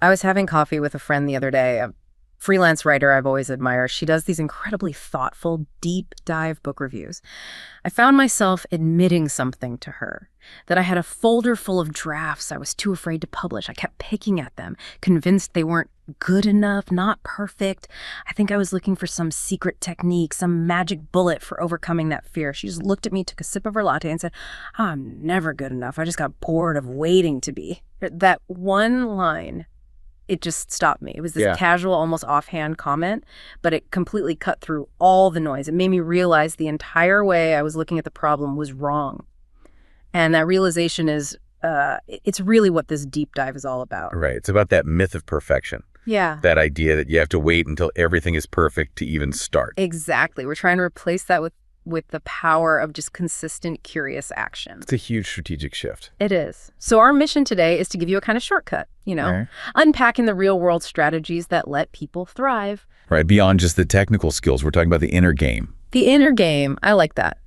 I was having coffee with a friend the other day, a freelance writer I've always admired. She does these incredibly thoughtful, deep dive book reviews. I found myself admitting something to her, that I had a folder full of drafts I was too afraid to publish. I kept picking at them, convinced they weren't good enough, not perfect. I think I was looking for some secret technique, some magic bullet for overcoming that fear. She just looked at me, took a sip of her latte, and said, I'm never good enough. I just got bored of waiting to be. That one line, it just stopped me. It was this casual, almost offhand comment, but it completely cut through all the noise. It made me realize the entire way I was looking at the problem was wrong. And that realization is, it's really what this deep dive is all about. Right. It's about that myth of perfection. Yeah. That idea that you have to wait until everything is perfect to even start. Exactly. We're trying to replace that with the power of just consistent, curious action. It's a huge strategic shift. It is. So our mission today is to give you a kind of shortcut, unpacking the real world strategies that let people thrive. Right. Beyond just the technical skills, we're talking about the inner game. The inner game. I like that.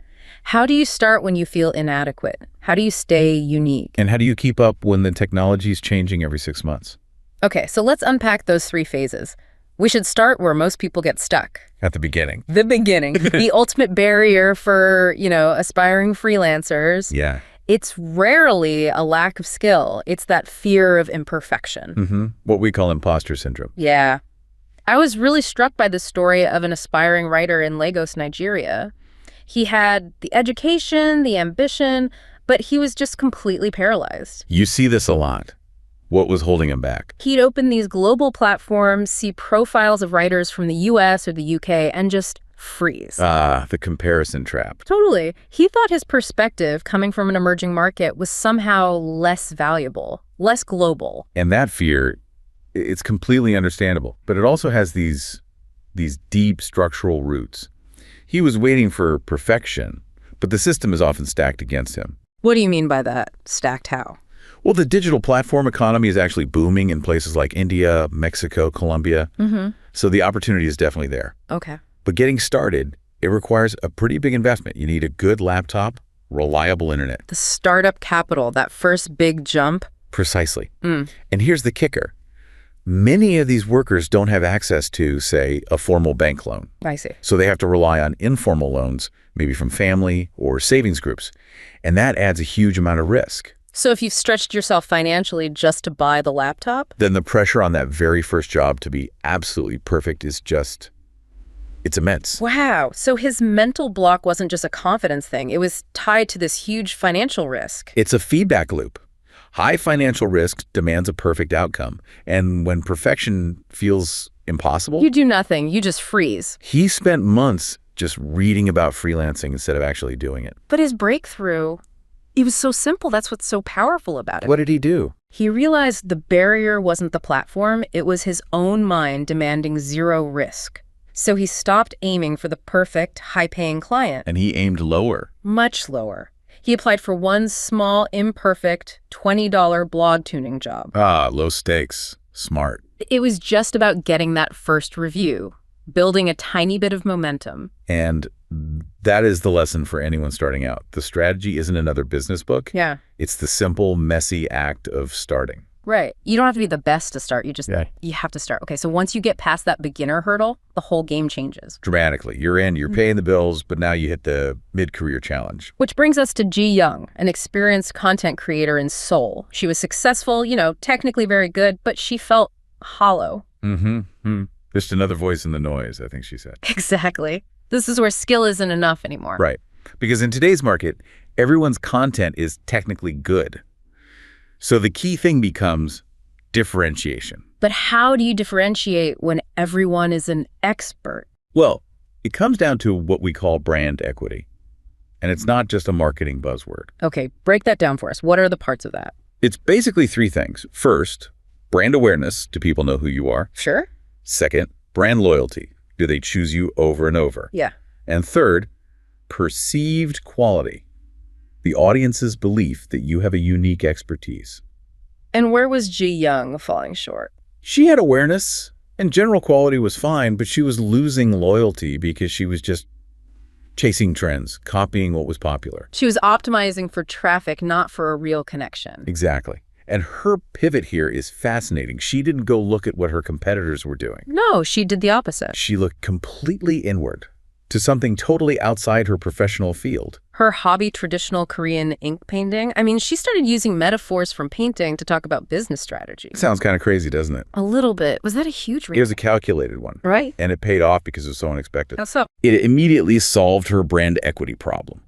How do you start when you feel inadequate? How do you stay unique? And how do you keep up when the technology is changing every 6 months? Okay, so let's unpack those 3 phases. We should start where most people get stuck. At the beginning. The beginning. The ultimate barrier for, aspiring freelancers. Yeah. It's rarely a lack of skill. It's that fear of imperfection. Mm-hmm. What we call imposter syndrome. Yeah. I was really struck by the story of an aspiring writer in Lagos, Nigeria. He had the education, the ambition, but he was just completely paralyzed. You see this a lot. What was holding him back? He'd open these global platforms, see profiles of writers from the US or the UK, and just freeze. The comparison trap. Totally. He thought his perspective, coming from an emerging market, was somehow less valuable, less global. And that fear, it's completely understandable, but it also has these deep structural roots. He was waiting for perfection, but the system is often stacked against him. What do you mean by that? Stacked how? Well, the digital platform economy is actually booming in places like India, Mexico, Colombia. Mm-hmm. So the opportunity is definitely there. Okay. But getting started, it requires a pretty big investment. You need a good laptop, reliable internet. The startup capital, that first big jump. Precisely. And here's the kicker. Many of these workers don't have access to, say, a formal bank loan. I see. So they have to rely on informal loans, maybe from family or savings groups. And that adds a huge amount of risk. So if you've stretched yourself financially just to buy the laptop? Then the pressure on that very first job to be absolutely perfect is just, it's immense. Wow. So his mental block wasn't just a confidence thing. It was tied to this huge financial risk. It's a feedback loop. High financial risk demands a perfect outcome. And when perfection feels impossible, You do nothing. You just freeze. he spent months just reading about freelancing instead of actually doing it. But his breakthrough, it was so simple. That's what's so powerful about it. What did he do? He realized the barrier wasn't the platform. It was his own mind demanding zero risk. So he stopped aiming for the perfect, high-paying client. And he aimed lower. Much lower. He applied for one small, imperfect, $20 blog tuning job. Low stakes. Smart. It was just about getting that first review, building a tiny bit of momentum. And that is the lesson for anyone starting out. The strategy isn't another business book. Yeah. It's the simple, messy act of starting. Right. You don't have to be the best to start. You have to start. Okay, so once you get past that beginner hurdle, the whole game changes. Dramatically. You're in, you're paying the bills, but now you hit the mid-career challenge. Which brings us to Ji Young, an experienced content creator in Seoul. She was successful, technically very good, but she felt hollow. Just another voice in the noise, I think she said. Exactly. This is where skill isn't enough anymore. Right. Because in today's market, everyone's content is technically good. So the key thing becomes differentiation. But how do you differentiate when everyone is an expert? Well, it comes down to what we call brand equity. And it's not just a marketing buzzword. Okay, break that down for us. What are the parts of that? It's basically 3 things. First, brand awareness. Do people know who you are? Sure. Second, brand loyalty. Do they choose you over and over? Yeah. And third, perceived quality. The audience's belief that you have a unique expertise. And where was Ji Young falling short? She had awareness, and general quality was fine, but she was losing loyalty because she was just chasing trends, copying what was popular. She was optimizing for traffic, not for a real connection. Exactly. And her pivot here is fascinating. She didn't go look at what her competitors were doing. No, she did the opposite. She looked completely inward to something totally outside her professional field. Her hobby, traditional Korean ink painting. I mean, she started using metaphors from painting to talk about business strategy. Sounds kind of crazy, doesn't it? A little bit. Was that a huge It was a calculated one. Right. And it paid off because it was so unexpected. How so? It immediately solved her brand equity problem.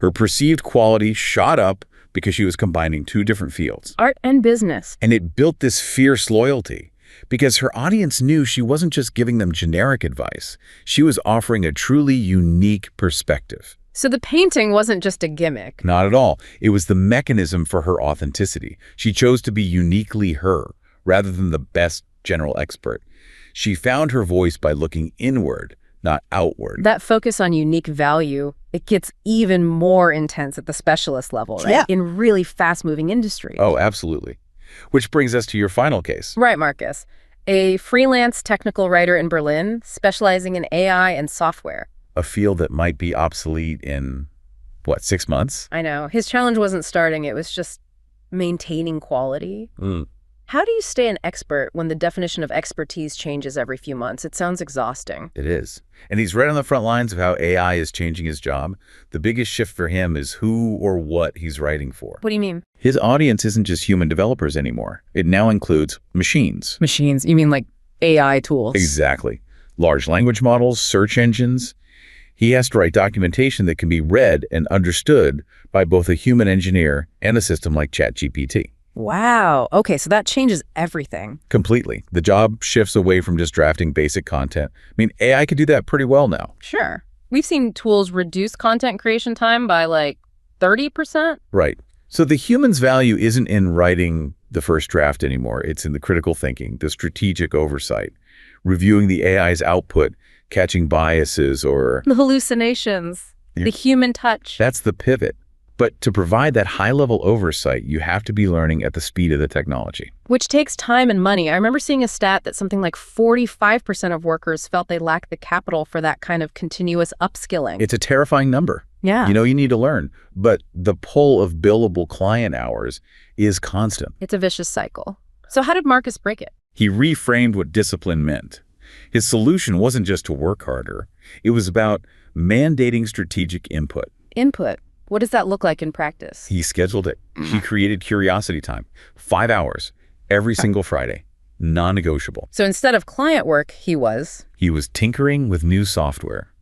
Her perceived quality shot up because she was combining two different fields. Art and business. And it built this fierce loyalty because her audience knew she wasn't just giving them generic advice. She was offering a truly unique perspective. So the painting wasn't just a gimmick. Not at all. It was the mechanism for her authenticity. She chose to be uniquely her rather than the best general expert. She found her voice by looking inward, not outward. That focus on unique value, it gets even more intense at the specialist level, right? Yeah. In really fast-moving industries. Oh, absolutely. Which brings us to your final case. Right, Marcus. A freelance technical writer in Berlin specializing in AI and software. A field that might be obsolete in, 6 months? I know. His challenge wasn't starting, it was just maintaining quality. How do you stay an expert when the definition of expertise changes every few months? It sounds exhausting. It is. And he's right on the front lines of how AI is changing his job. The biggest shift for him is who or what he's writing for. What do you mean? His audience isn't just human developers anymore. It now includes machines. Machines? You mean like AI tools? Exactly. Large language models, search engines. He has to write documentation that can be read and understood by both a human engineer and a system like ChatGPT. Wow. Okay, so that changes everything. Completely. The job shifts away from just drafting basic content. I mean, AI could do that pretty well now. Sure. We've seen tools reduce content creation time by like 30%. Right. So the human's value isn't in writing the first draft anymore. It's in the critical thinking, the strategic oversight, reviewing the AI's output, catching biases or... The hallucinations, the human touch. That's the pivot. But to provide that high-level oversight, you have to be learning at the speed of the technology. Which takes time and money. I remember seeing a stat that something like 45% of workers felt they lacked the capital for that kind of continuous upskilling. It's a terrifying number. Yeah. You know you need to learn, but the pull of billable client hours is constant. It's a vicious cycle. So how did Marcus break it? He reframed what discipline meant. His solution wasn't just to work harder. It was about mandating strategic input. Input. What does that look like in practice? He scheduled it. He created curiosity time, 5 hours, every single Friday, non-negotiable. So instead of client work, he was tinkering with new software,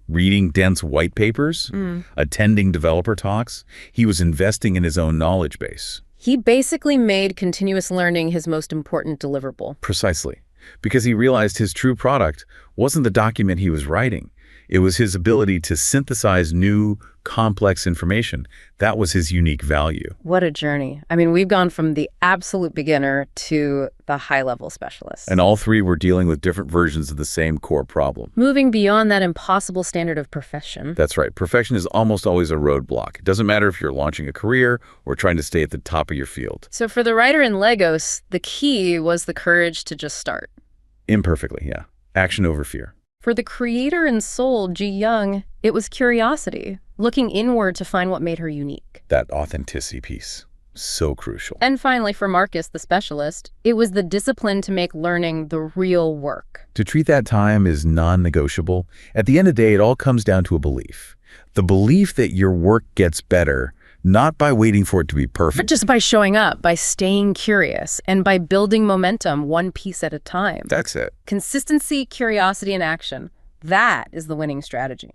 reading dense white papers, attending developer talks. He was investing in his own knowledge base. He basically made continuous learning his most important deliverable. Precisely. Because he realized his true product wasn't the document he was writing. It was his ability to synthesize new, complex information. That was his unique value. What a journey. I mean, we've gone from the absolute beginner to the high-level specialist. And all three were dealing with different versions of the same core problem. Moving beyond that impossible standard of perfection. That's right. Perfection is almost always a roadblock. It doesn't matter if you're launching a career or trying to stay at the top of your field. So for the writer in Lagos, the key was the courage to just start. Imperfectly, yeah. Action over fear. For the creator in Seoul, Ji Young, it was curiosity, looking inward to find what made her unique. That authenticity piece, so crucial. And finally, for Marcus, the specialist, it was the discipline to make learning the real work. To treat that time as non-negotiable, at the end of the day, it all comes down to a belief. The belief that your work gets better, not by waiting for it to be perfect. But just by showing up, by staying curious, and by building momentum one piece at a time. That's it. Consistency, curiosity, and action. That is the winning strategy.